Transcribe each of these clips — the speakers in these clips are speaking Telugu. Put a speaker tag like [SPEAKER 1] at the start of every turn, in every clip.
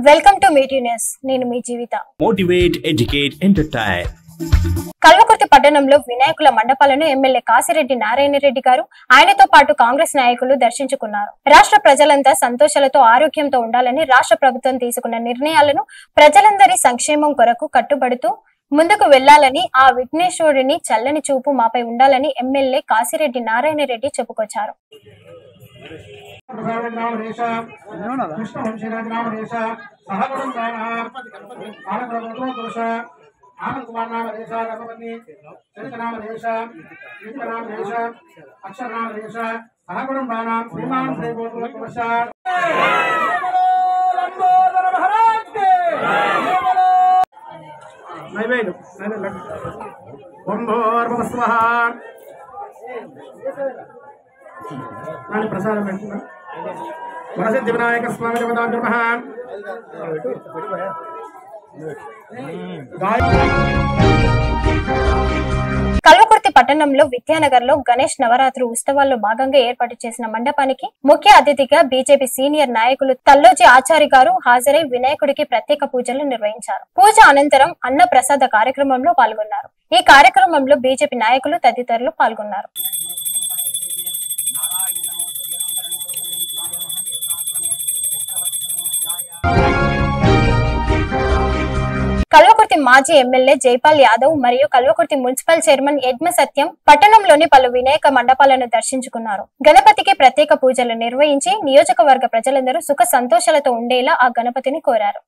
[SPEAKER 1] వెల్కమ్ టు మీటీ న్యూస్. నేను మీ Jeevitha.
[SPEAKER 2] Motivate, educate, entertain.
[SPEAKER 1] Kalvakurthy పట్టణంలో వినాయకుల మండపాలను ఎమ్మెల్యే కాసిరెడ్డి నారాయణ రెడ్డి గారు ఆయనతో పాటు కాంగ్రెస్ నాయకులు దర్శించుకున్నారు. రాష్ట్ర ప్రజలంతా సంతోషాలతో ఆరోగ్యంతో ఉండాలని రాష్ట్ర ప్రభుత్వం తీసుకున్న నిర్ణయాలను ప్రజలందరి సంక్షేమం కొరకు కట్టుబడుతూ ముందుకు వెళ్లాలని, ఆ విఘ్నేశ్వరుడిని చల్లని చూపు మాపై ఉండాలని ఎమ్మెల్యే కాసిరెడ్డి నారాయణ రెడ్డి చెప్పుకొచ్చారు.
[SPEAKER 3] ప్రసాదం పెడుతున్నా. వరసిద్ధి వినాయక స్వామి దేవతాగ్రహ
[SPEAKER 1] కల్వకుర్తి పట్టణంలో విద్యానగర్ లో గణేష్ నవరాత్రి ఉత్సవాల్లో భాగంగా ఏర్పాటు చేసిన మండపానికి ముఖ్య అతిథిగా బీజేపీ సీనియర్ నాయకులు తల్లోజీ ఆచారి గారు హాజరై వినాయకుడికి ప్రత్యేక పూజలు నిర్వహించారు. పూజ అనంతరం అన్న ప్రసాద కార్యక్రమంలో పాల్గొన్నారు. ఈ కార్యక్రమంలో బీజేపీ నాయకులు తదితరులు పాల్గొన్నారు. కల్వకుర్తి మాజీ ఎమ్మెల్యే జైపాల్ యాదవ్ మరియు కల్వకుర్తి మున్సిపల్ చైర్మన్ యజ్మ సత్యం పట్టణంలోని పలు వినాయక మండపాలను దర్శించుకున్నారు. గణపతికి ప్రత్యేక పూజలు నిర్వహించి నియోజకవర్గ ప్రజలందరూ సుఖ సంతోషాలతో ఉండేలా ఆ గణపతిని కోరారు.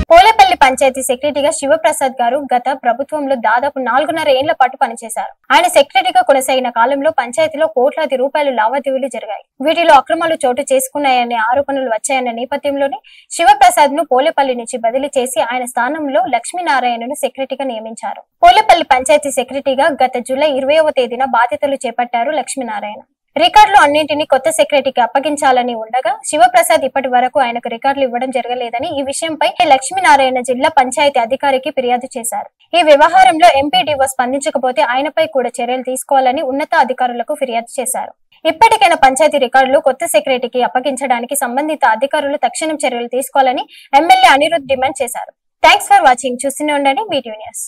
[SPEAKER 1] పోలేపల్లి పంచాయతీ సెక్రటరీగా శివప్రసాద్ గారు గత ప్రభుత్వంలో దాదాపు 4.5 ఏళ్ల పాటు పనిచేశారు. ఆయన సెక్రటరీగా కొనసాగిన కాలంలో పంచాయతీలో కోట్లాది రూపాయలు లావాదేవీలు జరిగాయి. వీటిలో అక్రమాలు చోటు చేసుకున్నాయనే ఆరోపణలు వచ్చాయన్న నేపథ్యంలోనే శివప్రసాద్ ను పోలేపల్లి నుంచి బదిలీ చేసి ఆయన స్థానంలో లక్ష్మీనారాయణను సెక్రటరీగా నియమించారు. పోలేపల్లి పంచాయతీ సెక్రటరీగా గత జూలై 20వ తేదీన బాధ్యతలు చేపట్టారు లక్ష్మీనారాయణ. రికార్డులు అన్నింటినీ కొత్త సెక్రటరీకి అప్పగించాలని ఉండగా శివప్రసాద్ ఇప్పటి వరకు ఆయనకు రికార్డులు ఇవ్వడం జరగలేదని ఈ విషయంపై లక్ష్మీనారాయణ జిల్లా పంచాయతీ అధికారికి ఫిర్యాదు చేశారు. ఈ వ్యవహారంలో ఎంపీడీఓ స్పందించకపోతే ఆయనపై కూడా చర్యలు తీసుకోవాలని ఉన్నత అధికారులకు ఫిర్యాదు చేశారు. ఇప్పటికైనా పంచాయతీ రికార్డులు కొత్త సెక్రటరీకి అప్పగించడానికి సంబంధిత అధికారులు తక్షణం చర్యలు తీసుకోవాలని ఎమ్మెల్యే అనిరుద్ డిమాండ్ చేశారు. Thanks for watching. చూస్తూనే ఉండండి మీటీ న్యూస్.